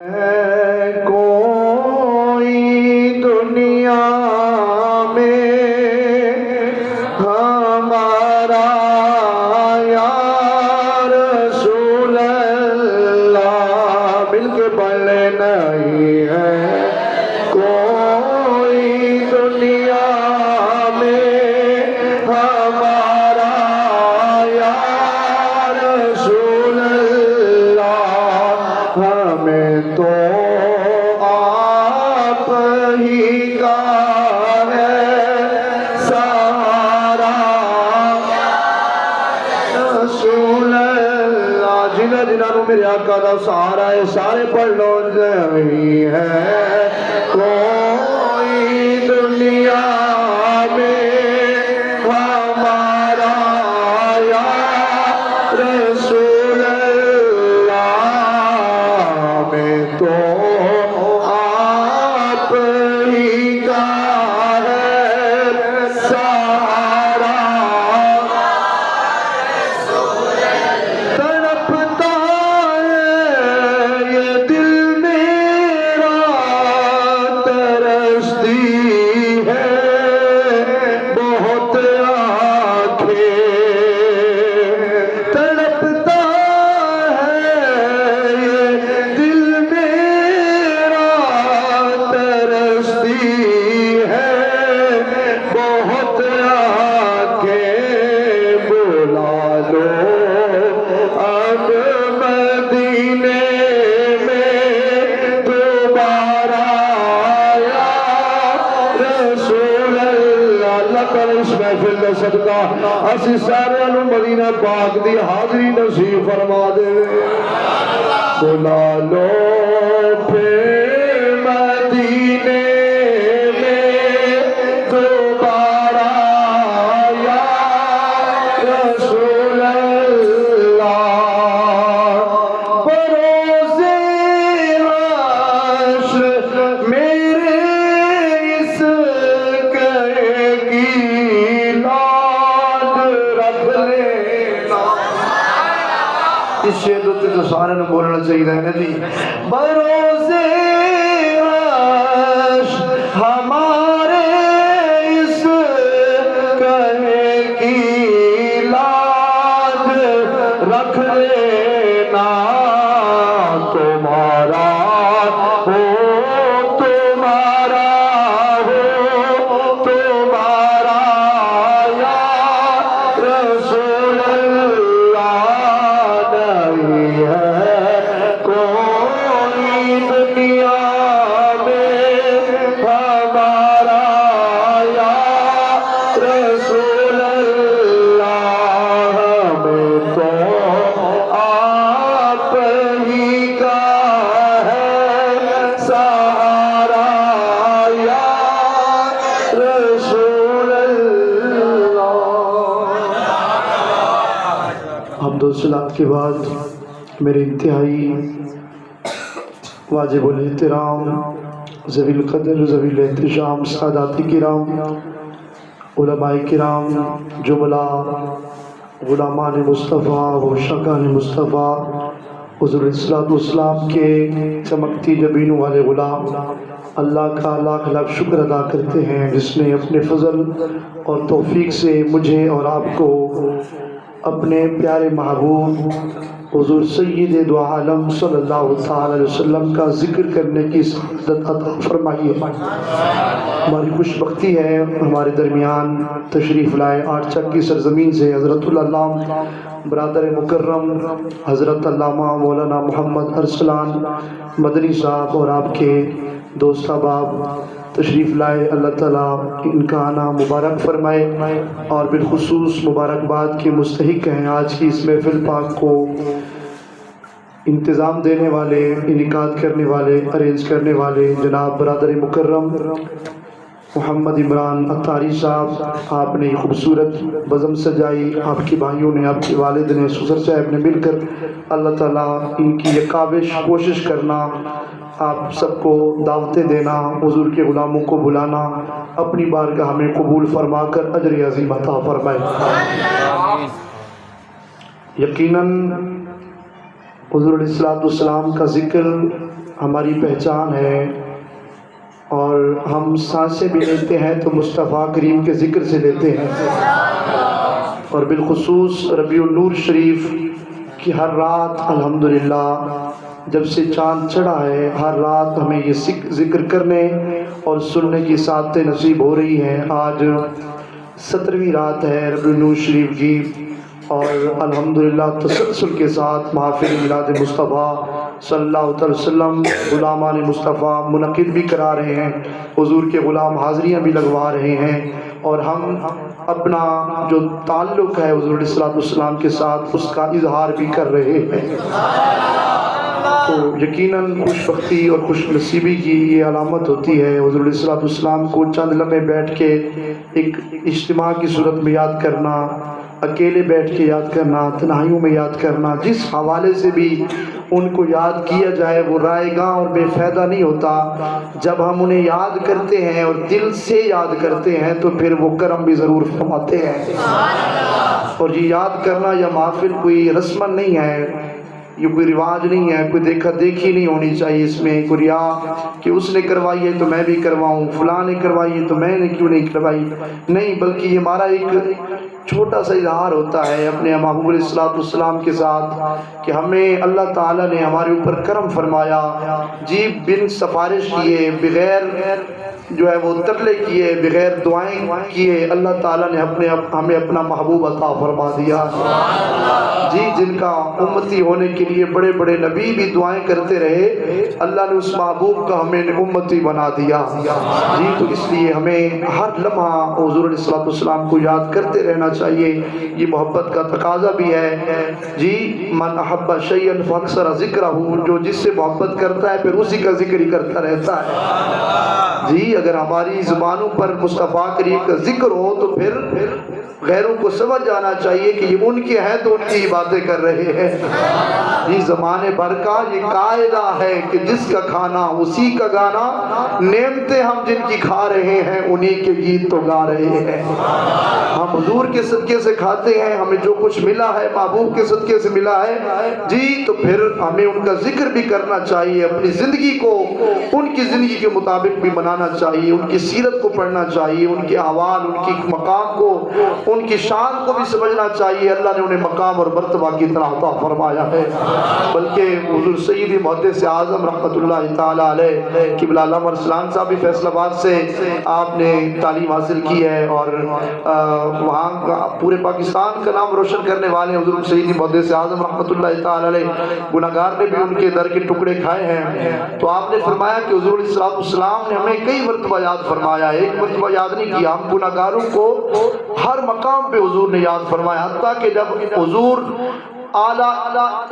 ہے کوئی دنیا میں ہمارا یا رسول اللہ، مل کے پڑھ لے، نہیں ہے کوئی دنیا میں ہمارا یا رسول اللہ، ہمیں تو آپ ہی کا ہے سہارا رسول اللہ، جنہاں جنہاں میرے آقا دا سہارا ہے سارے پڑھ لو، نہیں ہے کوئی دنیا میں ہمارا یا رسول اللہ، ہمیں تو آپ ہی کا ہے سہارا، تڑپتا ہے یہ دل میرا، ترستی ہے بہت آنکھیں، تڑپتا ہے یہ دل میرا، ترستی ہے بہت آنکھیں، بلا لو اب مدینے میں دوبارہ یا رسول اللہ، اللہ تعالی اس محفل کا صدقہ اسی سارے انہوں مدینہ پاک دی حاضری نصیب فرما دے، بلا لو پھر مدینے میں دوبارہ یا رسول اللہ، بروز حشر میرے اس گھر کی لاج رکھ لینا، اس شہدت تو سارے نے بولنا چاہیے ہے نا جی، بروز حشر ہمارے اس گھر کی لاج رکھ لینا، تمہارا ہو تمہارا ہو تمہارا یا رسول اللہ، نہیں ہے کوئی دنیا میں ہمارا یا رسول اللہ، ہمیں تو آپ ہی کا ہے سہارا یا رسول اللہ۔ حمد و صلات کے بعد میرے انتہائی واجب الاحترام ذوی القدر ذوی الاحتشام سادات کرام علماء کرام جملہ غلامان مصطفیٰ و شکان مصطفیٰ حضور الصلوۃ والسلام کے چمکتی جبینوں والے غلام، اللہ کا لاکھ لاکھ شکر ادا کرتے ہیں جس نے اپنے فضل اور توفیق سے مجھے اور آپ کو اپنے پیارے محبوب حضور سید دو عالم صلی اللہ تعالی علیہ وسلم کا ذکر کرنے کی سعادت عطا فرمائی ہے۔ ہماری خوش بختی ہے ہمارے درمیان تشریف لائے آٹھ چک کی سرزمین سے حضرت العلامہ برادر مکرم حضرت علامہ مولانا محمد ارسلان مدنی صاحب اور آپ کے دوست احباب تشریف لائے، اللہ تعالیٰ ان کا آنا مبارک فرمائے، اور بالخصوص مبارکباد کے مستحق ہیں آج کی اس محفل پاک کو انتظام دینے والے، انعقاد کرنے والے، ارینج کرنے والے جناب برادر مکرم محمد عمران اتاری صاحب، آپ نے خوبصورت بزم سجائی، آپ کے بھائیوں نے، آپ کے والد نے، سسر صاحب نے مل کر اللہ تعالیٰ ان کی یہ کاوش کوشش کرنا، آپ سب کو دعوتیں دینا، حضور کے غلاموں کو بلانا، اپنی بارگاہ میں قبول فرما کر اجر عظیم عطا فرمائے۔ یقیناً حضور علیہ الصلوۃ والسلام کا ذکر ہماری پہچان ہے، اور ہم سانسیں بھی لیتے ہیں تو مصطفیٰ کریم کے ذکر سے لیتے ہیں، اور بالخصوص ربیع النور شریف کی ہر رات الحمدللہ جب سے چاند چڑھا ہے، ہر رات ہمیں یہ ذکر کرنے اور سننے کی سعادتیں نصیب ہو رہی ہیں۔ آج 17ویں رات ہے ربیع النور شریف کی، اور الحمدللہ تسلسل کے ساتھ محافل میلاد مصطفیٰ صلی اللہ علیہ وسلم غلامان مصطفیٰ منعقد بھی کرا رہے ہیں، حضور کے غلام حاضریاں بھی لگوا رہے ہیں، اور ہم اپنا جو تعلق ہے حضور علیہ السلام کے ساتھ اس کا اظہار بھی کر رہے ہیں۔ تو یقیناً خوش بختی اور خوش نصیبی کی یہ علامت ہوتی ہے حضور علیہ السلام کو چند لمحے بیٹھ کے ایک اجتماع کی صورت میں یاد کرنا، اکیلے بیٹھ کے یاد کرنا، تنہائیوں میں یاد کرنا، جس حوالے سے بھی ان کو یاد کیا جائے وہ رائے گاں اور بے فائدہ نہیں ہوتا۔ جب ہم انہیں یاد کرتے ہیں اور دل سے یاد کرتے ہیں تو پھر وہ کرم بھی ضرور فرماتے ہیں۔ اور یہ یاد کرنا یا محفل کوئی رسم نہیں ہے، یہ کوئی رواج نہیں ہے، کوئی دیکھا دیکھی نہیں ہونی چاہیے اس میں، کوئی ریا کہ اس نے کروائی ہے تو میں بھی کرواؤں، فلاں نے کروائی ہے تو میں نے کیوں نہیں کروائی، نہیں، بلکہ یہ ہمارا ایک چھوٹا سا اظہار ہوتا ہے اپنے محبوب علیہ السلام کے ساتھ کہ ہمیں اللہ تعالیٰ نے ہمارے اوپر کرم فرمایا، جی بن سفارش کیے، بغیر جو ہے وہ ترلے کیے، بغیر دعائیں کیے، اللہ تعالیٰ نے ہمیں اپنا محبوب عطا فرما دیا، جی جن کا امتی ہونے کے لیے بڑے بڑے نبی بھی دعائیں کرتے رہے، اللہ نے اس محبوب کا ہمیں امتی بنا دیا، جی تو اس لیے ہمیں ہر لمحہ حضور علیہ السلام کو یاد کرتے رہنا چاہیے، یہ محبت کا تقاضا بھی ہے، جی من احب شیئا فاکثر ذکرہ، جو جس سے محبت کرتا ہے پھر اسی کا ذکر ہی کرتا رہتا ہے، جی اگر ہماری زبانوں پر مصطفیٰ کریم کا ذکر ہو تو پھر غیروں کو سمجھ جانا چاہیے کہ یہ ان کے ہیں تو ان کی باتیں کر رہے ہیں، یہ زمانے بھر کا یہ قاعدہ ہے کہ جس کا کھانا اسی کا گانا، نعمتیں ہم جن کی کھا رہے ہیں انہی کے گیت تو گا رہے ہیں، ہم حضور کے صدقے سے کھاتے ہیں، ہمیں جو کچھ ملا ہے محبوب کے صدقے سے ملا ہے، جی تو پھر ہمیں ان کا ذکر بھی کرنا چاہیے، اپنی زندگی کو ان کی زندگی کے مطابق بھی بنانا چاہیے، ان کی سیرت کو پڑھنا چاہیے، ان کے احوال، ان کی مقام کو، ان کی شان کو بھی سمجھنا چاہیے، اللہ نے انہیں مقام اور مرتبہ کی طرح عطا فرمایا ہے، بلکہ حضور سیدی محدث اعظم رحمۃ اللہ تعالی علیہ قبلہ علامہ ارسلان صاحب بھی فیصل آباد سے آپ نے تعلیم حاصل کی ہے، اور وہاں پورے پاکستان کا نام روشن کرنے والے حضور سیدی محدث اعظم رحمۃ اللہ تعالی علیہ، گناہگار نے بھی ان کے در کے ٹکڑے کھائے ہیں، تو آپ نے فرمایا کہ حضور علیہ السلام نے ہمیں کئی مرتبہ یاد فرمایا ہے، ایک مرتبہ یاد نہیں کیا، ہم گناہگاروں کو ہر مقام پہ حضور نے یاد فرمایا، حتیٰ کہ جب حضور اعلیٰ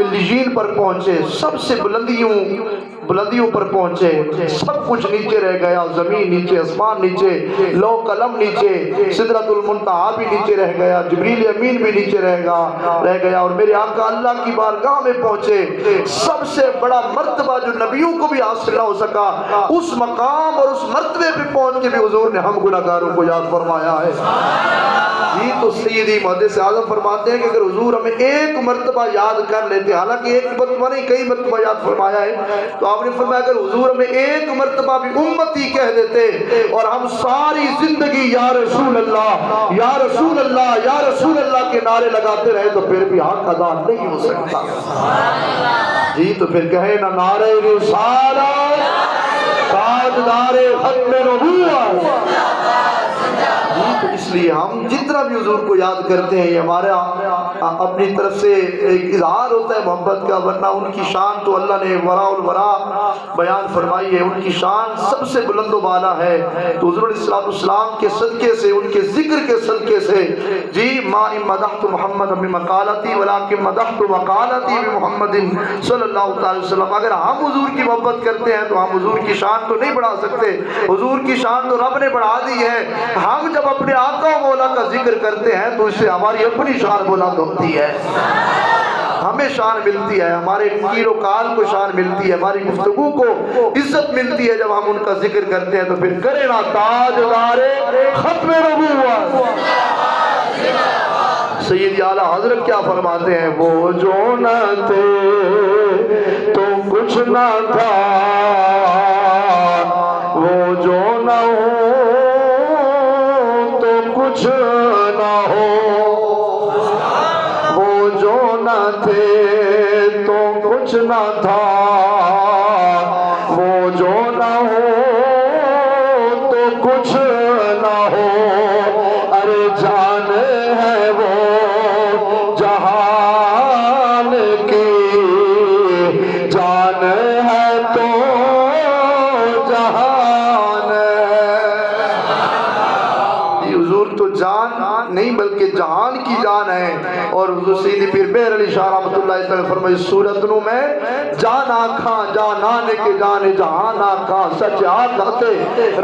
علیین پر پہنچے، سب سے بلندیوں پر پہنچے، سب کچھ نیچے رہ گیا، زمین نیچے، آسمان نیچے، لوح قلم نیچے، سدرۃ المنتہا بھی نیچے رہ گیا، جبریل امین بھی نیچے رہ گیا، اور میرے آقا اللہ کی بارگاہ میں پہنچے، سب سے بڑا مرتبہ جو نبیوں کو بھی حاصل نہ ہو سکا، اس مقام اور اس مرتبے پہ پہنچ کے بھی حضور نے ہم گناہگاروں کو یاد فرمایا ہے، جی تو سیدی محدث اعظم فرماتے ہیں کہ اگر حضور ہمیں ایک مرتبہ یاد کر لیتے، حالانکہ ایک مرتبہ نہیں کئی مرتبہ یاد فرمایا ہے، تو آپ نے فرمایا اگر حضور ہمیں ایک مرتبہ بھی امتی کہہ دیتے اور ہم ساری زندگی یا رسول اللہ یا رسول اللہ یا رسول اللہ کے نعرے لگاتے رہے تو پھر بھی حق ادا نہیں ہو سکتا، جی تو پھر کہیں نہ نعرہ رسالت تاجدار ختم نبوت، تو اس لیے ہم جتنا بھی حضور کو یاد کرتے ہیں یہ ہمارا اپنی طرف سے ایک اظہار ہوتا ہے محبت کا، ورنہ ان کی شان تو اللہ نے وراء الورا بیان فرمائی ہے، ان کی شان سب سے بلند و بالا ہے، تو حضور علیہ السلام کے صدقے سے، ان کے ذکر کے صدقے سے، جی ما ان مدحت محمد بمقالتی ولکن مدحت مقالتی بمحمد صلی اللہ تعالی وسلم، اگر ہم حضور کی محبت کرتے ہیں تو ہم حضور کی شان تو نہیں بڑھا سکتے، حضور کی شان تو رب نے بڑھا دی ہے، ہم جب اپنے آقا و مولا کا ذکر کرتے ہیں تو اس سے ہماری اپنی شان بلند ہوتی ہے، ہمیں شان ملتی ہے، ہمارے قیل و قال کو شان ملتی ہے، ہماری گفتگو کو عزت ملتی ہے، جب ہم ان کا ذکر کرتے ہیں تو پھر کرے نا تاجدار ختم نبوت، سید اعلیٰ حضرت کیا فرماتے ہیں، وہ جو نہ تھے تو کچھ نہ تھا، وہ جو نہ ہو تو کچھ نہ ہو، وہ جو نہ تھے تو کچھ نہ تھا، وہ جو نہ ہو تو کچھ نہ ہو، ارے جان ہے وہ جہان کی، جان ہے تو جہان ہے۔ حضور تو جان نہیں بلکہ جہان کی جان ہے۔ اور حضور سیدی پیر بہر علی شاہ رحمۃ اللہ علیہ فرمائی سورت نو میں جان آکھاں جانان کے جان جہان آکھاں سچ آکھاتے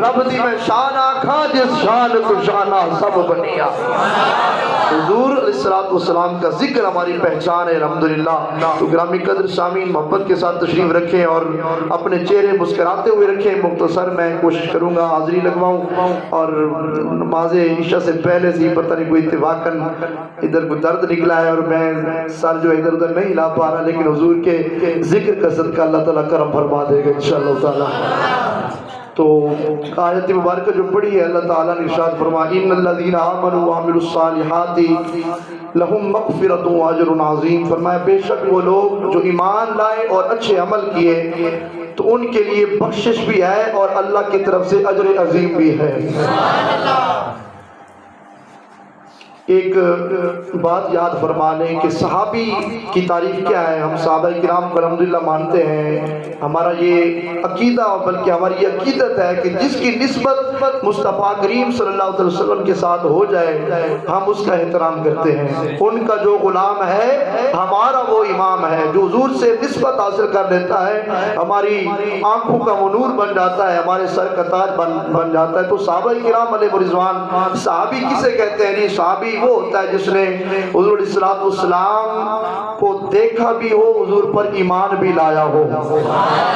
رب دی میں شان آکھاں جس شان تو شانہ سب بنیا۔ حضور علیہ السلام کا ذکر ہماری پہچان ہے الحمدللہ۔ تو گرامی قدر سامعین محبت کے ساتھ تشریف رکھیں اور اپنے چہرے مسکراتے ہوئے رکھیں۔ مختصر میں کوشش کروں گا حاضری لگواؤں، اور نماز عشاء سے پہلے سے پتہ نہیں کوئی اتفاقاً ادھر کوئی درد نکلا ہے اور میں سر جو ادھر ادھر نہیں لا پا رہا، لیکن حضور کے ذکر کا صدقہ اللہ تعالیٰ کرم فرما دے گا انشاءاللہ تعالیٰ۔ تو آیت مبارکہ جو پڑھی ہے اللہ تعالیٰ نے ارشاد فرمایا ان الذین آمنوا وعملوا الصالحات لہم مغفرۃ واجر عظیم، فرمایا بے شک وہ لوگ جو ایمان لائے اور اچھے عمل کیے تو ان کے لیے بخشش بھی ہے اور اللہ کی طرف سے اجر عظیم بھی ہے۔ ایک بات یاد فرما لیں کہ صحابی کی تعریف کیا ہے۔ ہم صحابہ کرام کو الحمدللہ مانتے ہیں، ہمارا یہ عقیدہ بلکہ ہماری یہ عقیدت ہے کہ جس کی نسبت مصطفیٰ کریم صلی اللہ علیہ وسلم کے ساتھ ہو جائے ہم اس کا احترام کرتے ہیں۔ ان کا جو غلام ہے ہمارا وہ امام ہے، جو حضور سے نسبت حاصل کر لیتا ہے ہماری آنکھوں کا وہ نور بن جاتا ہے، ہمارے سر کا تاج بن جاتا ہے۔ تو صحابہ کرام علیہ رضوان صحابی کسے کہتے ہیں؟ صحابی وہ ہوتا ہے جس نے حضور علیہ السلام کو دیکھا بھی ہو، حضور پر ایمان بھی لایا ہو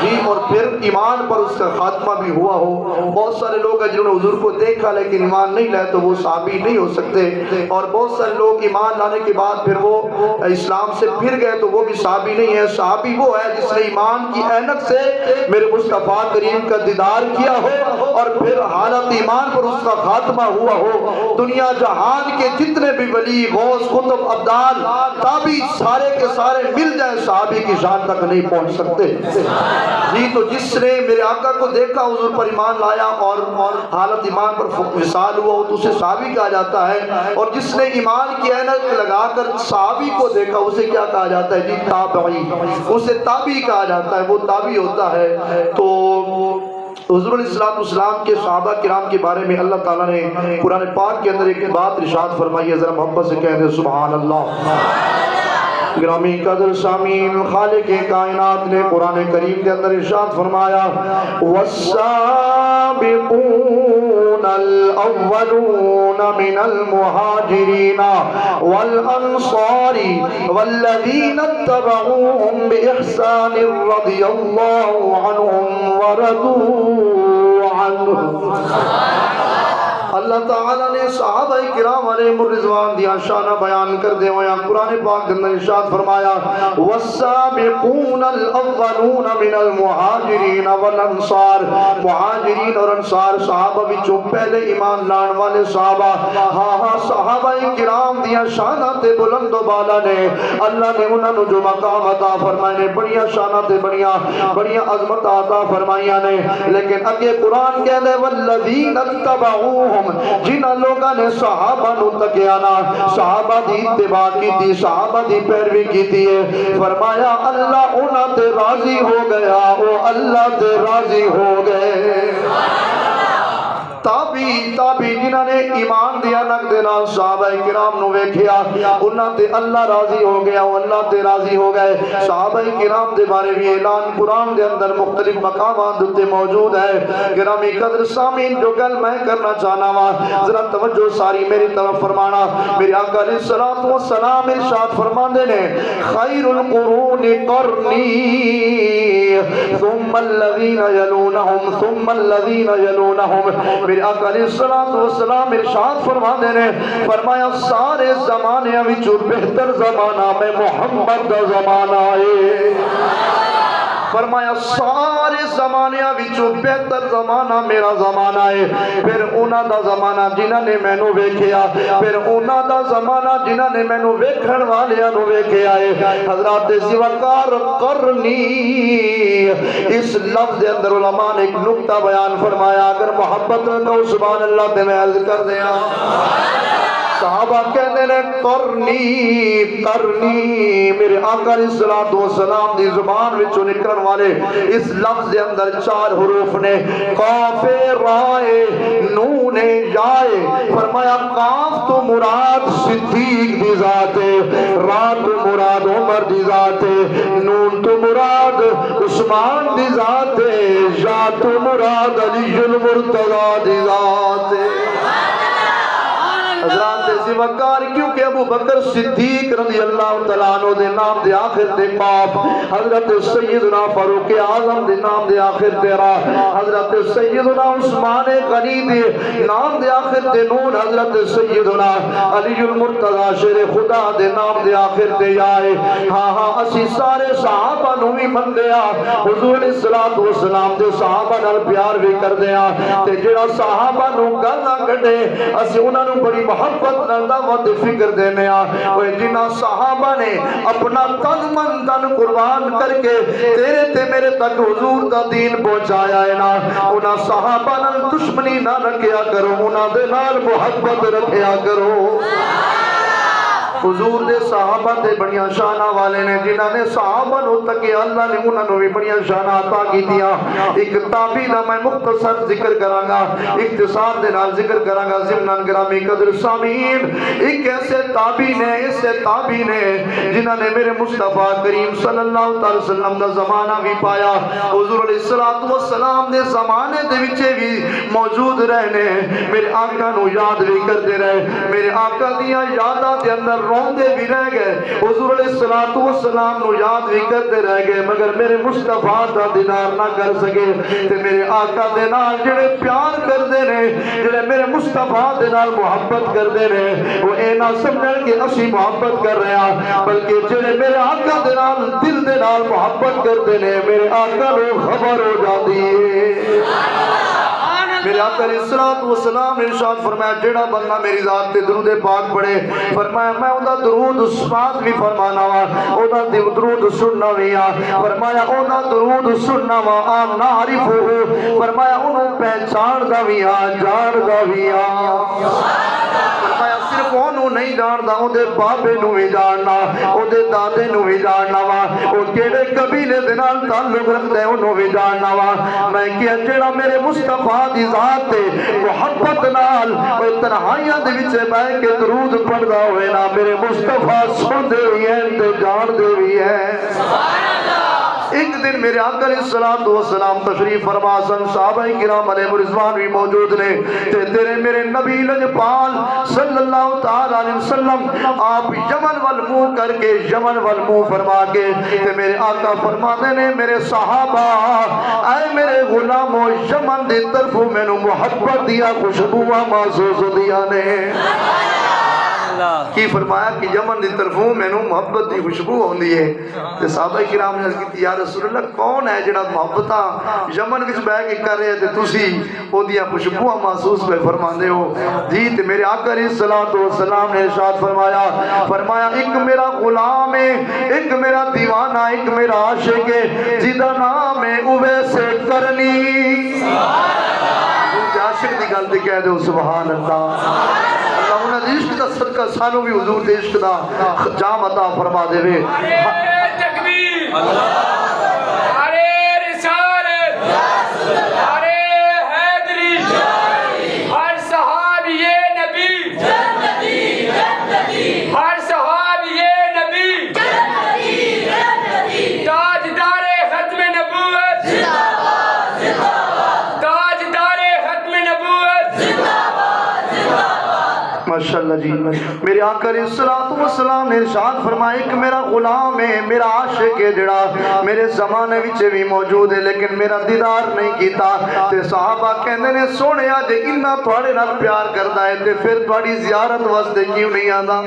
جی، اور پھر ایمان پر اس کا خاتمہ بھی ہوا ہو۔ بہت سارے لوگ ہیں جنہوں نے حضور کو دیکھا لیکن ایمان نہیں لائے تو وہ صحابی نہیں ہو سکتے، اور بہت سارے لوگ ایمان لانے کے بعد پھر وہ اسلام سے پھر گئے تو وہ بھی صحابی نہیں ہے۔ صحابی وہ ہے جس نے ایمان کی اینک سے میرے مصطفیٰ کریم کا دیدار کیا ہو اور پھر حالت ایمان پر اس کا خاتمہ ہوا ہو۔ دنیا جہان کے جتنے بھی ولی غوث قطب ابدال تابعی سارے کے سارے مل جائیں صحابی کی شان تک نہیں پہنچ سکتے جی۔ تو جس نے میرے آقا کو دیکھا حضور پر ایمان لایا اور حالت ایمان پر وصال ہوا تو اسے صحابی کہا جاتا ہے، اور جس نے ایمان کی اینک لگا کر صحابی کو دیکھا اسے کیا کہا جاتا ہے جی؟ تابعی، اسے تابعی کہا جاتا ہے، وہ تابعی ہوتا ہے۔ تو حضور علیہ السلام کے صحابہ کرام کے بارے میں اللہ تعالیٰ نے قرآن پاک کے اندر ایک بات ارشاد فرمائی ہے، ذرا محبت سے کہہ دیں سبحان اللہ۔ گرامی قدر سامعین، خالق کائنات نے قرآن کریم کے اندر ارشاد فرمایا والسابقون الاولون من المہاجرین والانصار والذین اتبعوهم بإحسان رضی اللہ عنہم ورضوا عنہ۔ اللہ تعالیٰ نے صحابہ کرام علیہ الرضوان دیا شانہ بیان کر دے ہویا قرآن پاک کے اندر ارشاد فرمایا والسابقون الاولون من المہاجرین والانصار، مہاجرین اور انصار صحابہ بچوں پہلے ایمان لان والے صحابہ، ہاں صحابہ کرام دیا شانہ تے بلند و بالا نے اللہ نے انہوں نے جو مقام عطا فرمائے نے بڑیاں شانہ تے بڑیاں عظمت عطا فرمائیاں نے، لیکن اگے قرآن کہہ دے والذین اتبعوهم، جنہ لوگاں نے صحابہ نو تکیا نا، صحابہ دی اتباع کی تھی، صحابہ دی پیروی کی تھی، فرمایا اللہ انہاں تے راضی ہو گیا، او اللہ تے راضی ہو گئے۔ تابعی جنہاں نے ایمان دیا نک دے نال صحابہ کرام نو ویکھیا انہاں تے اللہ راضی ہو گیا، وہ اللہ تے راضی ہو گئے۔ صحابہ کرام دے بارے بھی اعلان قرآن دے اندر مختلف مقامات تے موجود ہے۔ گرامی قدر سامعین، جو گل میں کرنا چاہنا وا ذرا توجہ ساری میری طرف فرمانا۔ میرے آقا علیہ الصلوۃ والسلام ارشاد فرماندے نے خیر القرون قرنی ثم الذین یلونہم ثم الذین یلونہم۔ میرے آقا علیہ السلام ارشاد فرماندے نے فرمایا سارے زمانے وچوں بہتر زمانہ میں محمد دا زمانہ ہے۔ فرمایا سارے زمانیاں وچوں بہتر زمانہ میرا زمانہ ہے. پھر انہاں دا زمانہ جنہاں نے مینوں ویکھیا, پھر انہاں دا زمانہ جنہاں نے مینوں ویکھن والیاں نوں ویکھیا ہے. حضرات ذوالفقار قرنی, اس لفظ دے اندر علماء نے ایک نقطہ بیان فرمایا, اگر محبت نہ تو سبحان اللہ تے میں عرض کر دیاں. صحابہ کہتے ہیں قرنی قرنی, میرے آقا علیہ الصلوۃ والسلام دی زبان وچوں نکلن والے اس لفظ دے اندر 4 حروف نے, قاف رائے نون یائے. فرمایا قاف تو مراد صدیق دی ذات ہے, را تو مراد عمر دی ذات ہے, نون تو مراد عثمان دی ذات ہے, یا تو مراد علی المرتضی دی ذات ہے. حضرات ذوالفقار کیونکہ ابو بکر صدیق رضی اللہ تعالیٰ عنہ دے نام دے آخر دے قاف, حضرت سیدنا فاروق اعظم دے نام دے آخر دے را, حضرت سیدنا عثمان غنی دے نام دے آخر دے نون, حضرت سیدنا علی المرتضی شیر خدا دے نام دے آخر دے یائے. ہاں ہاں اسی سارے صحابہ نو بھی من دیا, حضور علیہ الصلوۃ والسلام دے صحابہ نال پیار بھی کر دیا, تے جڑا صحابہ نو گل نہ کڈے اسی انہاں نو بڑی محبت نال دعوت فکر دینے آ. جنہ صحابہ نے اپنا تن من تن قربان کر کے تیرے تے میرے تک حضور دا دین پہنچایا ہے نا, انہاں صحابہ نال دشمنی نہ رکھیا کرو, انہاں دے نال محبت رکھیا کرو. حضور دے صحابہ تے بڑیاں شانہ والے نے, جنہاں نے صحابہ نو تکیا اللہ نے انہاں نو بھی بڑیاں شانہ عطا کی دیا. ایک تابعی دا میں مختصر ذکر کراں گا, اختصار دے نال ذکر کراں گا ضمن گرامی قدر سامعین. ایک ایسے تابعی نے, ایسے تابعی نے جنہاں نے میرے مصطفیٰ کریم صلی اللہ علیہ وسلم دا زمانہ بھی پایا, حضور علیہ الصلوۃ والسلام دے زمانے دے وچ بھی موجود رہنے, میرے آقا نو یاد بھی کرتے رہے, میرے آقا دیاں یاداں دے اندر روندے بھی رہ گئے, حضور علیہ الصلوۃ والسلام نو یاد بھی کرتے رہ گئے, مگر میرے مصطفیٰ دا دیدار نہ کر سکے. تے میرے آقا دے نال جڑے پیار کردے نے, جڑے میرے مصطفیٰ دے نال محبت کردے نے, وہ اے نہ سمجھن کہ اسی محبت کر رہے ہیں, بلکہ جڑے میرے آقا دے نال دل دے نال محبت کردے نے, میرے آقا نو خبر ہو جاتی ہے. میرے آقا علیہ الصلوۃ والسلام نے ارشاد فرمایا, جڑا بندہ میری ذات تے درود پاک پڑھے, فرمایا میں اوندا درود سنات بھی فرمانا وا, اوندا درود سننا وی آ, فرمایا اوندا درود سننا وا آ نعرفہ, فرمایا اونوں پہچان دا وی آ, جان دا وی آ. فرمایا صرف اونوں نہیں جاندا, اودے بابے نوں وی جاننا, اودے دادے نوں وی جاننا وا, او کیڑے قبیلے دے نال تعلق رکھدا ہے اونوں وی جاننا وا. میں کہ جڑا میرے مصطفیٰ دی ذات تے محبت نال او تنہائیاں دے وچ بیٹھ کے درود پڑھدا ہوئے نا, میرے مصطفیٰ سندے وی ہیں تے جاندے وی ہیں. سبحان اللہ. ایک دن میرے آقا علیہ الصلوۃ والسلام تشریف فرما سن, صحابہ کرام علیہ رضوان بھی موجود نے, تے تیرے میرے نبی لجپال صلی اللہ تعالی علیہ وسلم آپ یمن وال منہ کر کے, یمن وال منہ فرما کے, تے میرے آقا فرماتے نے میرے صحابہ اے میرے غلاموں, یمن دی طرف مینوں محبت دیا خوشبواں محسوس ہوندیاں نے. کی فرمایا کہ یمن دی طرفوں مینوں محبت دی خوشبو ہوندی ہے. تے صحابہ کرام نے کہا یا رسول اللہ کون ہے جڑا محبتاں یمن وچ بیٹھ کے کر رہے تے تسی اودیاں خوشبواں محسوس پہ فرماندے ہو جی. تے میرے آقا علیہ الصلوۃ والسلام نے ارشاد فرمایا, فرمایا ایک میرا غلام ہے, ایک میرا دیوانہ, ایک میرا عاشق ہے جدا نام ہے اویس کرنی. عاشق دی گل تے کہہ دو سبحان اللہ. اللہ انہاں دے عشق دا صدقہ سانو بھی حضور دے عشق دا جام عطا فرما دے وے. تکبیر, نعرے رسالت, نعرے حیدری, ہر صحابی نبی جنتی, ہر صحابی نبی جنتی, تاجدار ختم نبوت زندہ باد, تاجدار ختم نبوت زندہ باد. ماشاءاللہ جی. میرے آقا علیہ الصلوۃ والسلام نے ارشاد فرمایا کہ میرا غلام ہے، میرا عاشق ہے جڑا میرے زمانے وچ بھی موجود ہے لیکن میرا دیدار نہیں کیتا. تے صحابہ کہندے نے سونیا جے اتنا تھوڑے نال پیار کردا ہے تے پھر تھوڑی زیارت واسطے کیوں نہیں آندا؟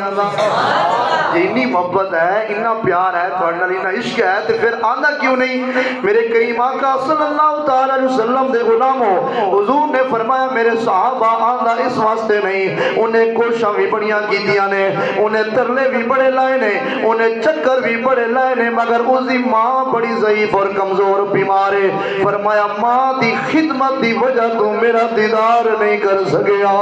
جے اتنی محبت ہے، اتنا پیار ہے تھوڑے نال، اتنا عشق ہے تے پھر آندا کیوں نہیں؟ میرے کریم آقا صلی اللہ تعالی علیہ وسلم دے غلامو، حضور نے فرمایا میرے صحابہ آندا اس واسطے نہیں، انہیں کوشاں بھی بڑیاں کیتیاں نے، انہیں ترلے بھی بڑے لائے نے، انہیں چکر بھی بڑے لائے نے، مگر اس دی ماں بڑی ضعیف اور کمزور بیمار ہے. فرمایا ماں دی خدمت دی وجہ تو میرا دیدار نہیں کر سکیا.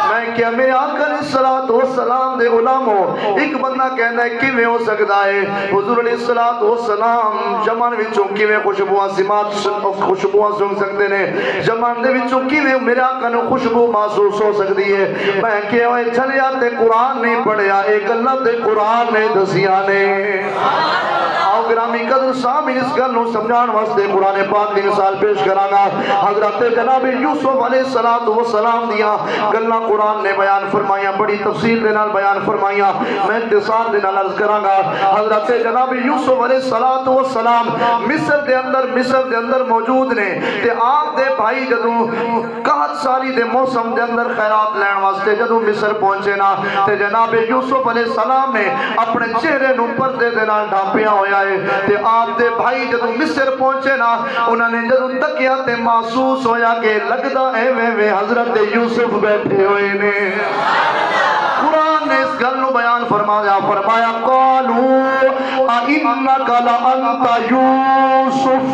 میں کیا میرے آقا علیہ الصلوۃ والسلام دے غلامو، ایک بندہ کہنا ہے کیویں ہو سکتا ہے حضور علیہ الصلوۃ والسلام جمن وچوں کیویں خوشبوواں سمات خوشبوواں سن سکتے نے، جمن دے وچوں کیویں میرے آقا نو خوشبو محسوس ہو سکتی ہے؟ میں کہ اوے چلیا تے قرآن نہیں پڑھیا، اے گلاں تے قرآن نے دسیاں نے. آؤ گرامی قدر سامعین اس گل نو سمجھان واسطے قرآن پاک دی مثال پیش کراں گا. حضرت جناب یوسف علیہ السلام دیاں گلاں قرآن نے بیان فرمائیاں، بڑی تفصیل دے نال بیان فرمائیاں. میں اختصار دے نال عرض کراں گا. حضرت جناب یوسف علیہ السلام مصر دے اندر موجود نے تے آپ دے بھائی جدوں 61 سالی دے موسم دے اندر خیرات لین واسطے جدوں مصر پہنچے نا تے جناب یوسف علیہ السلام نے اپنے چہرے نو پردے دے نال ڈھانپیا ہویا ہے تے آپ دے بھائی جدوں مصر پہنچے نا انہاں نے جدوں تکیا تے محسوس ہویا کہ لگدا ایویں حضرت یوسف بیٹھے ہوئے نے. قرآن نے اس گل نو بیان فرمایا قالوا انک لانت یوسف.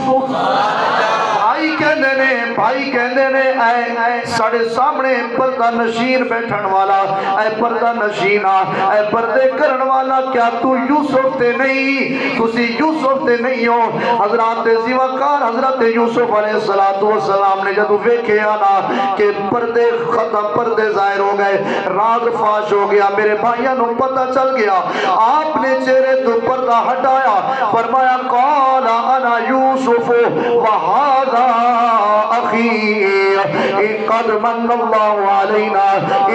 بھائی کہندے نے اے ساڑے سامنے پردہ نشین بیٹھن والا، اے پردہ نشینہ، اے پردے کرن والا، کیا تو یوسف تے نہیں؟ تسی یوسف تے نہیں ہو؟ حضرات زیوکار حضرت یوسف علیہ السلام نے جدو ویکھیا نا کہ پردے ختم، پردے ظاہر ہو گئے، راز فاش ہو گیا، میرے بھائیوں نو پتہ چل گیا. آپ نے چہرے تو پردہ ہٹایا، فرمایا قال انا یوسف وہذا اخی قد من اللہ علینا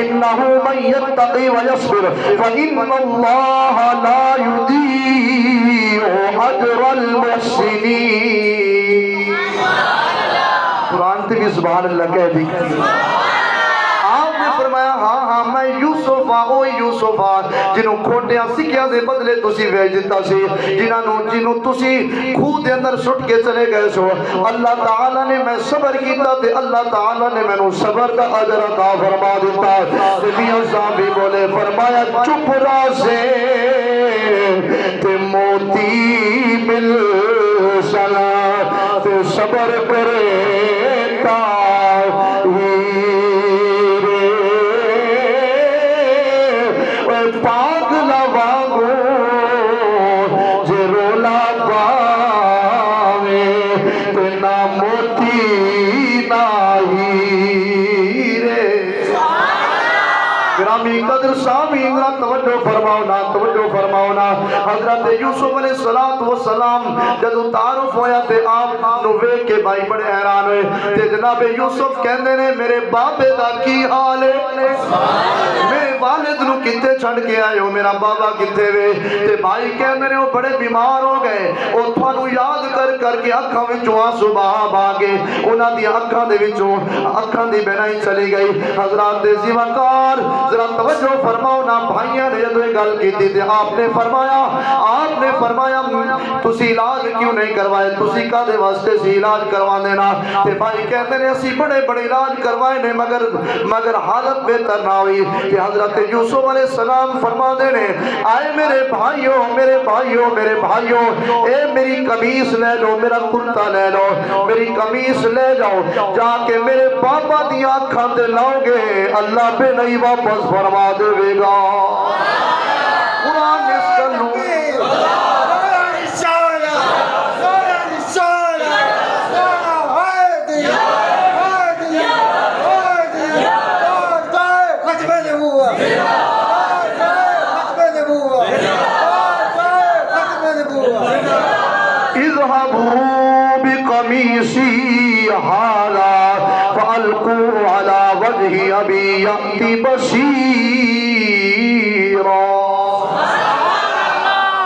انہ من یتقی ویصبر فإن اللہ لا یضیع اجر المحسنین. قرآن تے بھی سبحان اللہ کہہ دی. آپ نے فرمایا ہاں میں یوسف ہاں، او یوسف ہاں جنہوں کھوٹیاں سکھیاں دے بدلے تسی بھیج دیتا سی، جنہوں تسی خود دے اندر سٹ کے چلے گئے سو. اللہ تعالیٰ نے میں صبر کیتا تے اللہ تعالیٰ نے میں نو صبر دا اجر عطا فرما دیتا. تے میاں صاحب بھی بولے فرمایا چپ راسے تے موتی مل سنا تے صبر کرے تا پاک لواگو جے رولا پاوے تے نا موتی ناہی رے. گرامی قدر سامعین ذرا توجہ فرماؤ نا. حضرت یوسف علیہ السلام جدوں تعارف ہویا تے آپ نو ویکھ کے بھائی بڑے حیران ہوئے تے جناب یوسف کہندے نے میرے بابے دا کی حال ہے؟ میرے والد نو کتے چھڑ کے آئے ہو، میرا بابا کتے وے؟ تے بھائی کہندے نے وہ بڑے بیمار ہو گئے، او تھانو یاد کر کے اکھاں وچوں آنسو بہا کے انہاں دی اکھاں دے وچوں اکھاں دی بہنائی چلی گئی. حضرات زیوکار ذرا توجہ فرماؤ نا. بھائیاں نے جدوں یہ گل کیتی تے آپ نے فرمایا تسی علاج کیوں نہیں کروائے؟ تسی کدے واسطے سی علاج کروا دینا؟ تے بھائی کہتے ہیں اسی بڑے علاج کروائے نے مگر حالت بہتر نہ ہوئی. کہ حضرت یوسف علیہ السلام فرما دے نے آئے میرے بھائیوں اے میری قمیص لے لو، میرا کرتا لے لو، میری قمیص لے جاؤ، جا کے میرے پاپا دی آنکھاں تے لاؤ گے، اللہ پہ نہیں واپس فرما دے گا. قرآن نے اس کا نو اذهبوا بقميصي هذا فألقوه على وجہ ابی یأتی بصیرا۔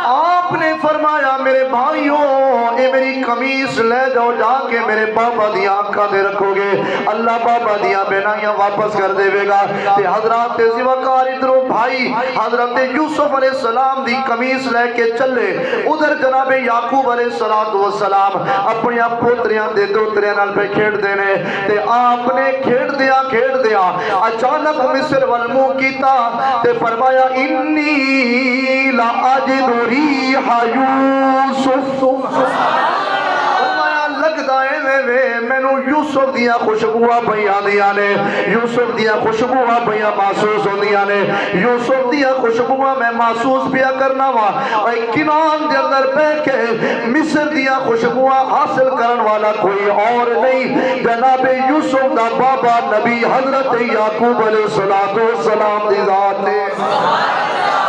آپ نے فرمایا میرے بھائیوں اے میری قمیص لے جاؤ، جا کے میرے بابا دیا آنکھاں دے رکھو گے، اللہ بابا دیا بینائیاں واپس کر دے گا۔ تے حضرات زیوکار ادھروں بھائی حضرت یوسف علیہ السلام دی قمیص لے کے چلے، ادھر جناب یعقوب علیہ السلام اپنی پوتریاں دے دوتریاں نال پہ کھیڑ دینے۔ تے آپ نے کھیڑ دیا اچانک مصر والمو کیتا تے فرمایا انی لا اجد ریح یوسف، فرمایا لگدا ہے مینو یوسف دیا خوشبوواں پئیاں دیاں نے، یوسف دیا خوشبوواں پئیاں محسوس ہوندیاں نے، یوسف دیا خوشبوواں میں محسوس پیا کرنا وا۔ اے کنان دے اندر بیٹھ کے مصر دیا خوشبوواں حاصل کرن والا کوئی اور نہیں، جناب یوسف دا بابا نبی حضرت یعقوب علیہ السلام دی ذات ہے۔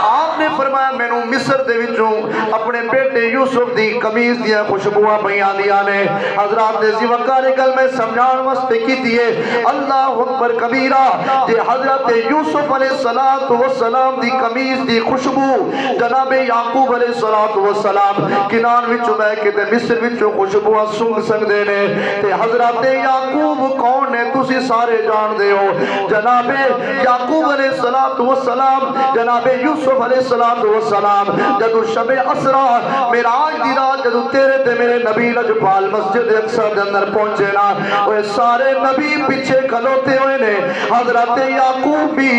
آپ نے فرمایا مینوں مصر دے وچوں اپنے بیٹے یوسف دی قمیص دیا خوشبوواں پئیاں دیاں نے۔ حضرات نے اسی وقت گل میں سمجھان واسطے کیتی ہے اللہ اکبر کبیرہ، کہ حضرت یوسف علیہ السلام دی قمیص دی خوشبو جناب یعقوب علیہ السلام کنان وچوں بیٹھ کے تے مصر وچوں خوشبوواں سونگ سکدے نے۔ تے حضرت یعقوب کون نے تسی سارے جان دے ہو، جناب یعقوب علیہ السلام جناب یوسف علیہ السلام جدو شب اسرا معراج دی رات جدو تیرے تے میرے نبی لجپال مسجد اقصی دے اندر پہنچے نا، وہ سارے نبی پیچھے کھلوتے ہوئے نے، حضرت یعقوب بھی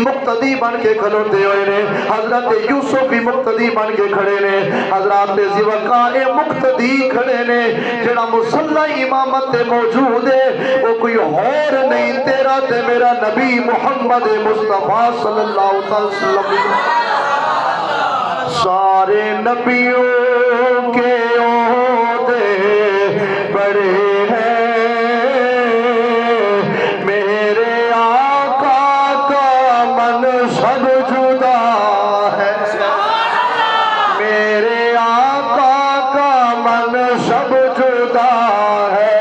مقتدی بن کے کھلوتے ہوئے نے، حضرت یوسف بھی مقتدی بن کے کھڑے نے، حضرت زیوکا مقتدی کھڑے نے، جڑا مصلی امامت موجود ہے وہ کوئی اور نہیں تیرا تے میرا نبی محمد مصطفیٰ صلی اللہ علیہ وسلم۔ سارے نبیوں کے عہدے بڑے ہیں، میرے آقا کا منصب جدا ہے، میرے آقا کا منصب جدا ہے،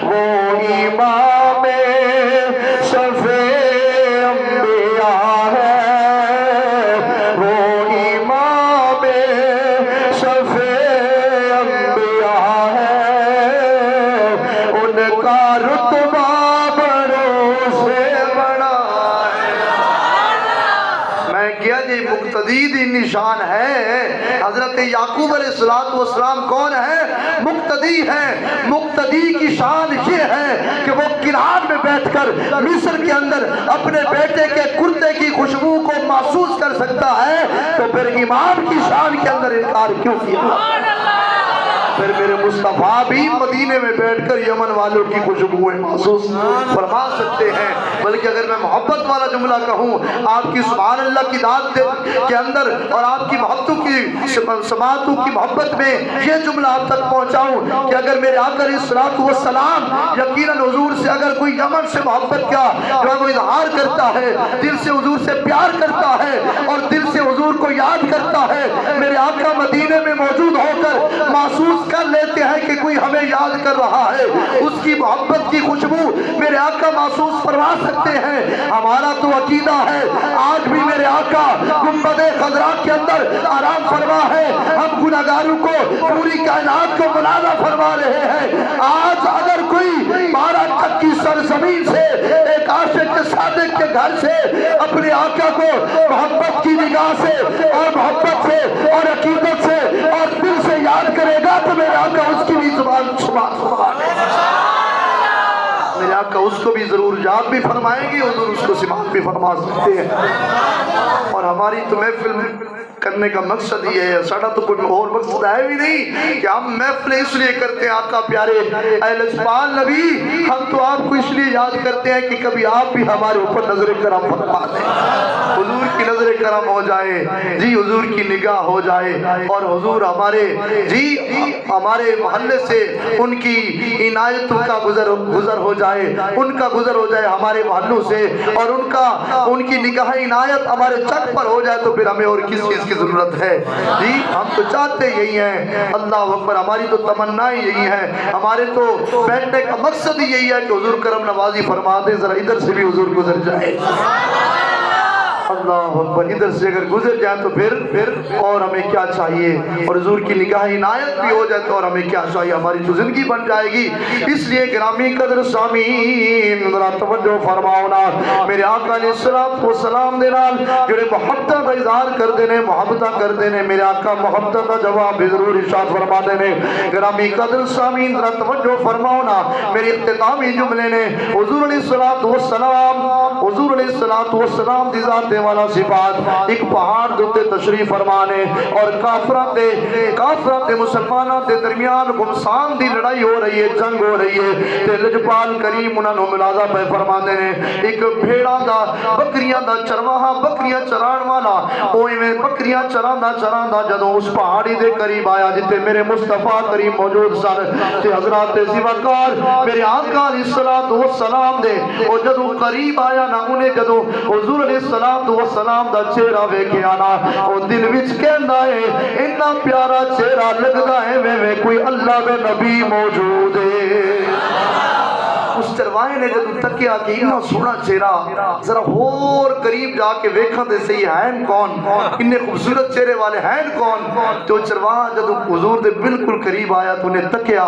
وہ امام صفِ انبیاء ہے، وہ امام صفِ انبیاء ہے، ان کا رتبہ بڑوں سے بڑا ہے۔ میں کیا جی مقتدی دی نشان ہے، حضرت یعقوب علیہ السلام کون ہے؟ مقتدی ہے۔ مقتدی کی شان یہ ہے کہ وہ کنان میں بیٹھ کر مصر کے اندر اپنے بیٹے کے کرتے کی خوشبو کو محسوس کر سکتا ہے، تو پھر امام کی شان کے اندر انکار کیوں کیا؟ پھر میرے مصطفیٰ بھی مدینے میں بیٹھ کر یمن والوں کی خوشبوئیں محسوس فرما سکتے ہیں۔ بلکہ اگر میں محبت والا جملہ کہوں، آپ کی سبحان اللہ کی ذات کے اندر اور آپ کی محبتوں کی سماعتوں کی محبت میں یہ جملہ آپ تک پہنچاؤں کہ اگر میرے آقا علیہ السلام یقیناً حضور سے اگر کوئی یمن سے محبت کا جو ہے وہ اظہار کرتا ہے، دل سے حضور سے پیار کرتا ہے اور دل سے حضور کو یاد کرتا ہے، میرے آقا مدینے میں موجود ہو کر محسوس کر لیتے ہیں کہ کوئی ہمیں یاد کر رہا ہے، اس کی محبت کی خوشبو میرے آقا محسوس فرما سکتے ہیں۔ ہمارا تو عقیدہ ہے آج بھی میرے آقا گنبد خضرا کے اندر آرام فرما ہے، ہم گناہگاروں کو پوری کائنات کو منادہ فرما رہے ہیں۔ آج اگر کوئی 12 تک کی سرزمین سے ایک عاشق کے صادق کے گھر سے اپنے آقا کو محبت کی نگاہ سے اور محبت سے اور عقیدت سے اور دل سے یاد کرے گا تو میرے آقا اس کی بھی زبان میرے آقا اس کو بھی ضرور یاد بھی فرمائیں گے، حضور اس کو سماعت بھی فرما سکتے ہیں۔ اور ہماری تو محفل کرنے کا مقصد یہ ہے، ساڑھا تو کوئی اور مقصد ہے بھی نہیں کہ ہم محفل اس لیے کرتے ہیں آقا پیارے اے لجپال نبی، ہم تو آپ کو اس لیے یاد کرتے ہیں کہ کبھی آپ بھی ہمارے اوپر نظر کرم فرما دیں، حضور کی نظر کرم ہو جائے جی، حضور کی نگاہ ہو جائے اور حضور ہمارے جی ہمارے محلے سے ان کی عنایتوں کا گزر ہو جائے ان کا گزر ہو جائے ہمارے محلوں سے، اور ان کی نگاہ عنایت ہمارے چک پر ہو جائے، تو پھر ہمیں اور کس چیز کی ضرورت ہے؟ جی ہم تو چاہتے یہی ہیں، اللہ اکبر، ہماری تو تمنا ہی یہی ہے، ہمارے تو بیٹھنے کا مقصد ہی یہی ہے کہ حضور کرم نوازی فرما دیں، ذرا ادھر سے بھی حضور گزر جائے۔ اللہ اکبر، ادھر سے اگر گزر جائے تو پھر اور ہمیں کیا چاہیے، اور حضور کی نگاہ عنایت بھی ہو جائے تو اور ہمیں کیا چاہیے، ہماری تو زندگی بن جائے گی۔ اس لیے گرامی قدر سامعین ذرا توجہ فرماؤنا، میرے آقا علیہ الصلوۃ والسلام دے نال جڑے محبت کا اظہار کر دینے، محبت کر دینے، میرے آقا محبت کا جواب بھی ضرور ارشاد فرما دینے۔ گرامی قدر سامعین ذرا توجہ فرماؤنا، میرے اختتامی جملے نے حضور علیہ الصلوۃ والسلام دی ذات والا صفات ایک پہاڑ دوتے تشریف فرمانے، اور کافرات دے مسلمانوں دے درمیان گمسان دی لڑائی ہو رہی ہے، جنگ ہو رہی ہے، تے لجپال کریم انہاں نوں ملازہ پہ فرماندے نے، ایک بھیڑاں دا بکریاں دا چرواہا بکریاں چران والا او ایویں بکریاں چراندا جدوں اس پہاڑی دے قریب آیا جتے میرے مصطفیٰ کریم موجود سن، تے حضرات زیوکار میرے آقا علیہ الصلوۃ والسلام دے او جدوں قریب آیا نا، انہیں جدوں حضور علیہ الصلوۃ والسلام دا چہرہ ویکھیا نا، او دل وچ کہندا ہے اتنا پیارا چہرہ لگدا ہے میں کوئی اللہ دے نبی موجود ہے۔ اس چرواہے نے جدوں تکیا کہ اتنا سونا چہرہ، ذرا اور قریب جا کے ویکھاں تے صحیح ہیں کون، اتنے خوبصورت چہرے والے ہیں کون، تو چرواہا جدوں حضور دے بالکل قریب آیا تو انہیں تکیا،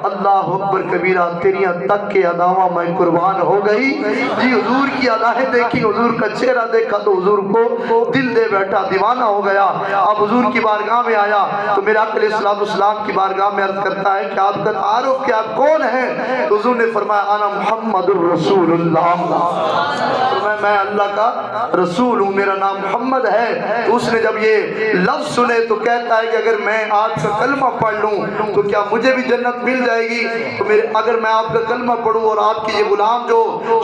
اللہ اکبر کبیرہ، تیریاں تک کے اداواں میں قربان ہو گئی۔ جی حضور کی ادائیں دیکھی، حضور کا چہرہ دیکھا تو حضور کو دل دے بیٹھا، دیوانہ ہو گیا۔ اب حضور کی بارگاہ میں آیا تو میرے آقا علیہ الصلوۃ والسلام کی بارگاہ میں عرض کرتا ہے کہ آپ کا تعارف کیا، کون ہے؟ تو حضور نے فرمایا انا محمد الرسول اللہ، فرمایا میں اللہ کا رسول ہوں، میرا نام محمد ہے۔ تو اس نے جب یہ لفظ سنے تو کہتا ہے کہ اگر میں آپ کا کلمہ پڑھ لوں تو کیا مجھے بھی جنت مل جائے گی؟ تو اگر میں آپ کا کلمہ پڑھوں اور آپ کے یہ غلام جو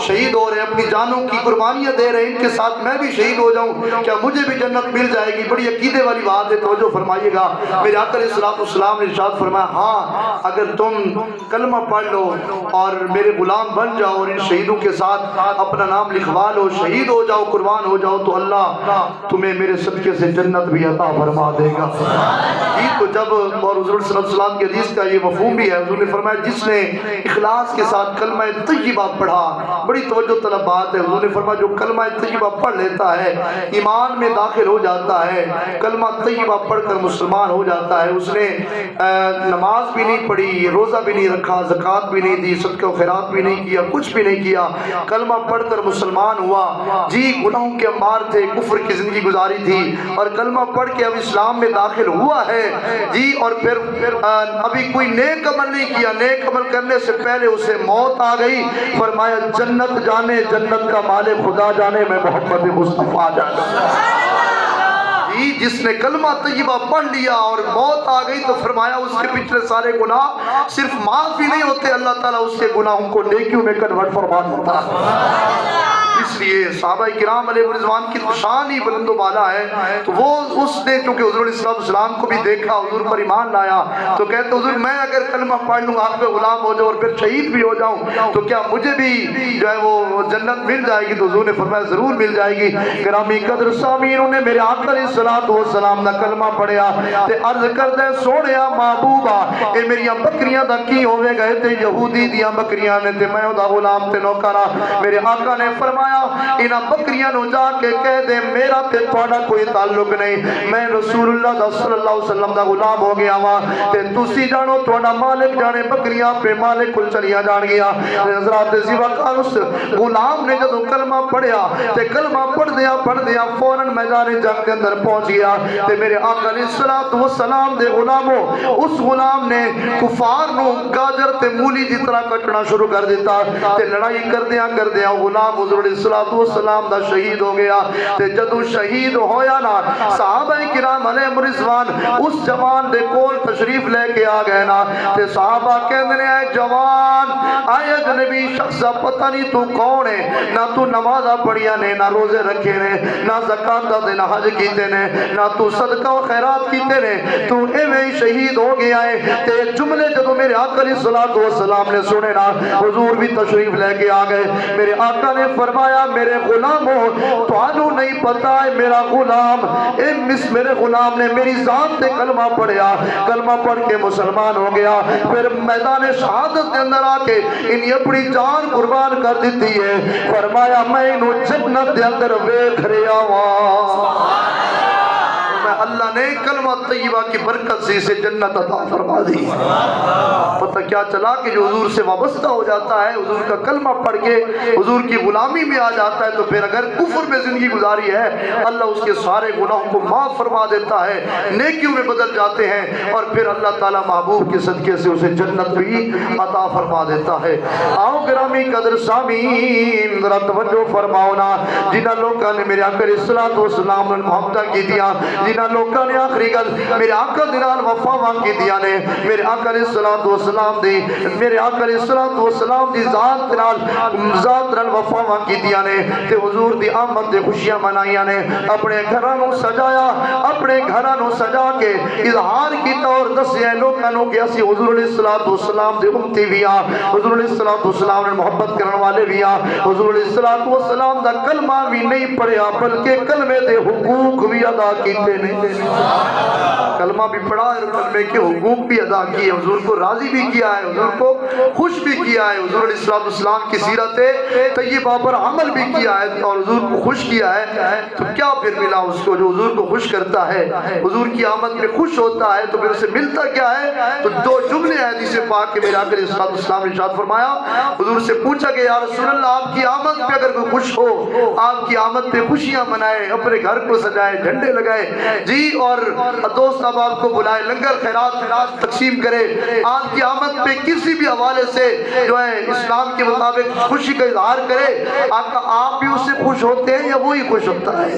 شہید ہو رہے ہیں، اپنی جانوں کی قربانیاں دے رہے ہیں، ان کے ساتھ میں بھی شہید ہو جاؤں، کیا مجھے بھی جنت مل جائے گی؟ بڑی عقیدے والی بات ہے، توجہ فرمائیے گا۔ میرے آقا علیہ الصلوۃ والسلام نے ارشاد فرمایا ہاں اگر تم کلمہ پڑھ لو اور میرے غلام بن جاؤ اور ان شہیدوں کے ساتھ اپنا نام لکھوا لو، شہید ہو جاؤ، قربان ہو جاؤ، تو اللہ تمہیں میرے صدقے سے جنت بھی عطا فرما دے گا۔ تو جب اور حضور صلی اللہ علیہ وسلم کی حدیث کا یہ مفہوم بھی ہے، حضور نے فرمایا جس نے اخلاص کے ساتھ کلمہ طیبہ پڑھا، بڑی توجہ طلب بات ہے، حضور نے فرمایا جو کلمہ طیبہ پڑھ لیتا ہے ایمان میں داخل ہو جاتا ہے، کلمہ طیبہ پڑھ کر مسلمان ہو جاتا ہے، اس نے نماز بھی نہیں پڑھی، روزہ بھی نہیں رکھا، زکوٰۃ بھی نہیں دی، صدقہ و خیرات بھی نہیں کیا، کچھ بھی نہیں کیا، کلمہ پڑھ کر مسلمان ہوا، جی گناہوں کے انبار تھے، کفر کی زندگی گزاری تھی، اور کلمہ پڑھ کے اب اسلام میں داخل ہوا ہے، جی اور پھر ابھی کوئی نیک عمل نہیں کیا، نیک عمل کرنے سے پہلے اسے موت آ گئی، فرمایا جنت جانے، جنت کا مالک خدا جانے، میں محمد مصطفیٰ جانا۔ جس نے کلمہ طیبہ پڑھ لیا اور موت آ گئی تو فرمایا اس کے پچھلے سارے گناہ صرف معاف ہی نہیں ہوتے، اللہ تعالیٰ اس کے گناہوں کو نیکیوں میں کنورٹ فرما دیتا ہے۔ اس لیے صحابہ کرام علیہ رضوان کی شان ہی بلند و بالا ہے، تو وہ اس نے چونکہ حضور علیہ السلام کو بھی دیکھا، حضور پر ایمان لایا، تو کہتے حضور میں اگر کلمہ پڑھ لوں، آپ پہ غلام ہو جاؤں اور پھر شہید بھی ہو جاؤں تو کیا مجھے بھی جو ہے وہ جنت مل جائے گی؟ تو حضور نے فرمایا ضرور مل جائے گی۔ گرامی قدر سامعین نے میرے آقا علیہ الصلوۃ والسلام دا کلمہ پڑھیا تے عرض کردے سونیا محبوبا اے میریاں بکریاں دا کی ہوے گئے تے یہودی دیاں بکریاں نے تے میں دا غلام تے نوکرا۔ میرے آقا نے فرمایا انہاں بکریاں نو جا کے کہہ دے میرا تے تہاڈا کوئی تعلق نہیں، میں رسول اللہ صلی اللہ علیہ وسلم دا غلام ہو گیا وا تے تسی جانو تہاڈا مالک جانے بکریاں پہ مالک کول چلیاں جان گیا۔ حضرات زیوکار اس غلام نے جدوں کلمہ پڑھیا تے کلمہ پڑھ دیا فوراً میدان جنگ کے اندر پہنچ گیا تے میرے آقا علیہ الصلوۃ والسلام دے غلاموں اس غلام نے کفار نو گاجر تے مولی دی طرح کٹنا شروع کر دیتا تے لڑائی کردیاں غلام حضور علیہ الصلوۃ والسلام دا شہید ہو گیا تے جدوں شہید ہویا نا صحابہ کرام علیہ رضوان اس جوان دے کول تشریف لے کے آ گئے نا تے صحابہ کہندے نے اے جوان اے اجنبی شخص پتہ نہیں تو کون ہے نہ تو نمازاں پڑھیاں نے نہ روزے رکھے نے نہ زکات دے نہ حج کیتے نے نہ تو صدقہ و خیرات کیتے نے تو ایویں ہی شہید ہو گیا ہے تے جملے جدوں میرے آقا علیہ الصلوۃ والسلام نے سنے نا حضور بھی تشریف لے کے آ گئے میرے آقا نے فرمایا میرے غلامو تانوں نہیں پتا ہے میرا غلام میرے غلام نے میری ذات تے کلمہ پڑھیا کلمہ پڑھ کے مسلمان ہو گیا پھر میدان شہادت کے اندر آ کے انہیں اپنی جان قربان کر دیتی ہے فرمایا میں انہوں جنت کے اندر ویکھ رہا ہوں اللہ نے کلمہ طیبہ کی برکت سے اسے جنت عطا فرما دی پتہ کیا چلا کہ جو حضور سے وابستہ ہو جاتا ہے حضور کا کلمہ پڑھ کے حضور کی غلامی میں آ جاتا ہے تو پھر اگر کفر میں زندگی گزاری ہے اللہ اس کے سارے گناہوں کو معاف فرما دیتا ہے نیکیوں میں بدل جاتے ہیں اور پھر اللہ تعالیٰ محبوب کے صدقے سے اسے جنت بھی عطا فرما دیتا ہے آؤ گرامی قدر سامعین ذرا توجہ فرماؤ نا جنہاں لوگوں نے میرے آقا علیہ الصلوۃ والسلام نے محبت کی دیا جنہاں لوگوں نے آخری گل میرے آقا دے نال وفا مانگی دیا نے میرے آقا علیہ الصلوۃ والسلام دی میرے آقا علیہ الصلوۃ والسلام دی ذات نال وفا مانگی دیا نے تے حضور دی آمد دے خوشیاں منائیاں نے اپنے گھراں نو سجایا اپنے گھراں نو سجا کے اظہار کیتا اور دسیا لوکاں نو کہ اسی حضور علیہ الصلوۃ والسلام دے امتی بھی ہاں حضور علیہ الصلوۃ والسلام نے محبت کرن والے بھی ہاں حضور علیہ الصلوۃ والسلام دا کلمہ بھی نہیں پڑھیا بلکہ کلمے دے حقوق بھی ادا کیتے نے کلمہ بھی پڑھا ہے کلمے کے حقوق بھی ادا کیے حضور کو راضی بھی کیا ہے حضور کو خوش بھی کیا ہے حضور علیہ الصلوۃ والسلام کی سیرت طیبہ پر عمل بھی کیا ہے اور حضور کو خوش کیا ہے تو کیا پھر ملا اس کو جو حضور کو خوش کرتا ہے حضور کی آمد میں خوش ہوتا ہے تو پھر اسے ملتا کیا ہے تو دو جملے ہیں حدیث پاک کے میرے آقا علیہ الصلوۃ والسلام نے ارشاد فرمایا حضور سے پوچھا کہ یا رسول اللہ آپ کی آمد پہ اگر کوئی خوش ہو آپ کی آمد پہ خوشیاں منائے اپنے گھر کو سجائے جھنڈے لگائے جی اور دوست احباب کو بلائے لنگر خیرات تقسیم کرے آپ کی آمد پہ کسی بھی حوالے سے جو ہے اسلام کے مطابق خوشی کا اظہار کرے آقا آپ بھی اس سے خوش ہوتے ہیں یا وہی خوش ہوتا ہے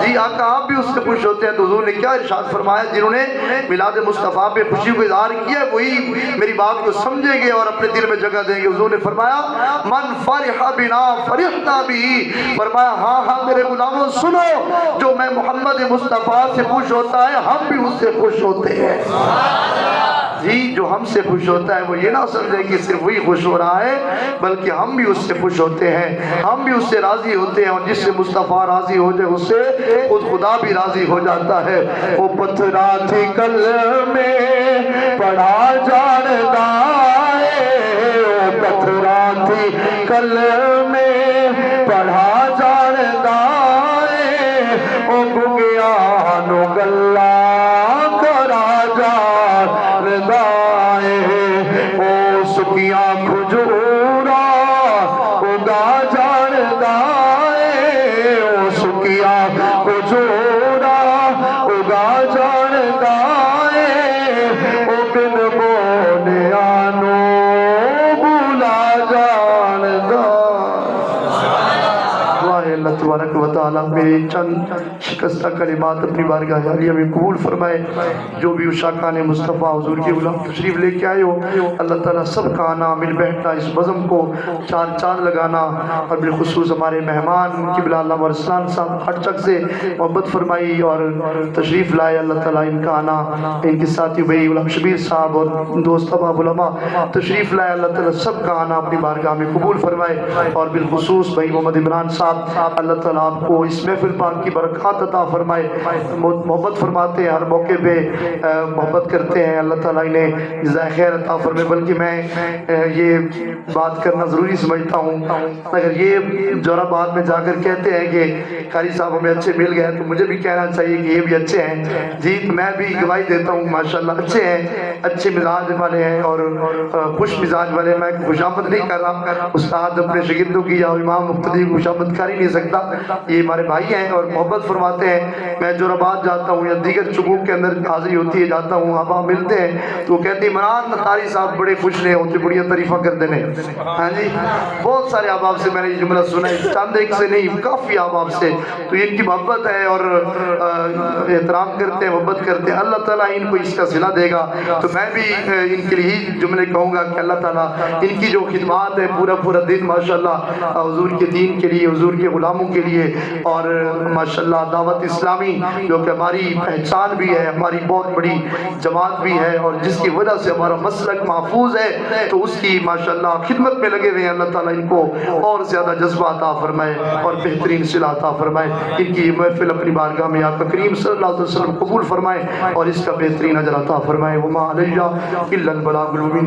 جی آقا آپ بھی اس سے خوش ہوتے ہیں تو حضور نے کیا ارشاد فرمایا جنہوں نے میلاد مصطفیٰ پہ خوشی کو اظہار کیا وہی میری بات کو سمجھیں گے اور اپنے دل میں جگہ دیں گے حضور نے فرمایا من فرح بنا فرحنا بھی فرمایا ہاں ہاں میرے غلاموں سنو جو میں محمد مصطفیٰ سے خوش ہوتا ہے ہم بھی اس سے خوش ہوتے ہیں جی جو ہم سے خوش ہوتا ہے وہ یہ نہ سمجھے کہ صرف وہی خوش ہو رہا ہے بلکہ ہم بھی اس سے خوش ہوتے ہیں ہم بھی اس سے راضی ہوتے ہیں اور جس سے مصطفیٰ راضی ہو جائے اس سے خود خدا بھی راضی ہو جاتا ہے وہ پتھرا تھی کل میں پڑھا جاندا ہے وہ پتھرا تھی کل میں پڑھا جاندا ہے وہ گیا نو گلا کرا جاندا سکیاں کھجورا اگا جاندا ہے او سکیاں کھجورا اگا جاندا ہے او بن بولیا نو بولا جاندا اللہ تبارک و تعالیٰ میرے چند شکستہ کلمات اپنی بارگاہ عالیہ میں قبول فرمائے جو بھی اشاقان مصطفیٰ حضور کے غلام تشریف لے کے آئے ہو اللہ تعالیٰ سب کا آنا مل بیٹھنا اس بزم کو چار چاند لگانا اور بالخصوص ہمارے مہمان قبلہ علامہ ارسلان صاحب ہر چک سے محبت فرمائی اور تشریف لائے اللہ تعالیٰ ان کا آنا ان کے ساتھی بھائی غلام شبیر صاحب اور دوست احباب علماء تشریف لائے اللہ تعالیٰ سب کا آنا اپنی بارگاہ میں قبول فرمائے اور بالخصوص بھائی محمد عمران صاحب اللہ تعالیٰ آپ کو اس محفل پاک کی برکات عطا فرمائے محبت فرماتے ہیں ہر موقع پہ محبت کرتے ہیں اللہ تعالیٰ انہیں جزائے خیر عطا فرمائے بلکہ میں یہ بات کرنا ضروری سمجھتا ہوں اگر یہ جورا بعد میں جا کر کہتے ہیں کہ قاری صاحب ہمیں اچھے مل گئے تو مجھے بھی کہنا چاہیے کہ یہ بھی اچھے ہیں جی میں بھی گواہی دیتا ہوں ماشاءاللہ اچھے ہیں اچھے مزاج والے ہیں اور خوش مزاج والے ہیں میں خوشامد نہیں کر رہا استاد اپنے شاگردوں کی یا امام مقتدی خوشامد کر ہی نہیں سکتا یہ ہمارے بھائی ہیں اور محبت فرماتے ہیں. میں جوراباد جاتا ہوں یا دیگر چکوک کے اندر حاضری ہوتی ہے جاتا ہوں, آپ ملتے ہیں تو وہ کہتے ہیں عمران نتاری صاحب بڑے خوش رہے ہوتے, بڑی تعریفہ کرتے ہیں. ہاں جی, بہت سارے احباب سے میں نے یہ جملہ سنا ہے, چند ایک سے نہیں, کافی احباب سے. تو ان کی محبت ہے اور احترام کرتے ہیں, محبت کرتے ہیں. اللہ تعالیٰ ان کو اس کا صلہ دے گا. تو میں بھی ان کے لیے ہی جملے کہوں گا کہ اللہ تعالیٰ ان کی جو خدمات ہے پورا دن ماشاءاللہ حضور کے دین کے لیے, حضور کے غلاموں کے لیے, اور ماشاءاللہ دعوت اسلامی جو کہ ہماری پہچان بھی ہے, ہماری بہت بڑی جماعت بھی ہے, اور جس کی وجہ سے ہمارا مسلک محفوظ ہے, تو اس کی ماشاءاللہ خدمت میں لگے ہوئے ہیں. اللہ تعالیٰ ان کو اور زیادہ جذبہ عطا فرمائے اور بہترین صلہ عطا فرمائے. ان کی محفل اپنی بارگاہ میں آقا کریم صلی اللہ علیہ وسلم قبول فرمائے اور اس کا بہترین اجر عطا فرمائے. وما علیہ الا البلاغ المبین.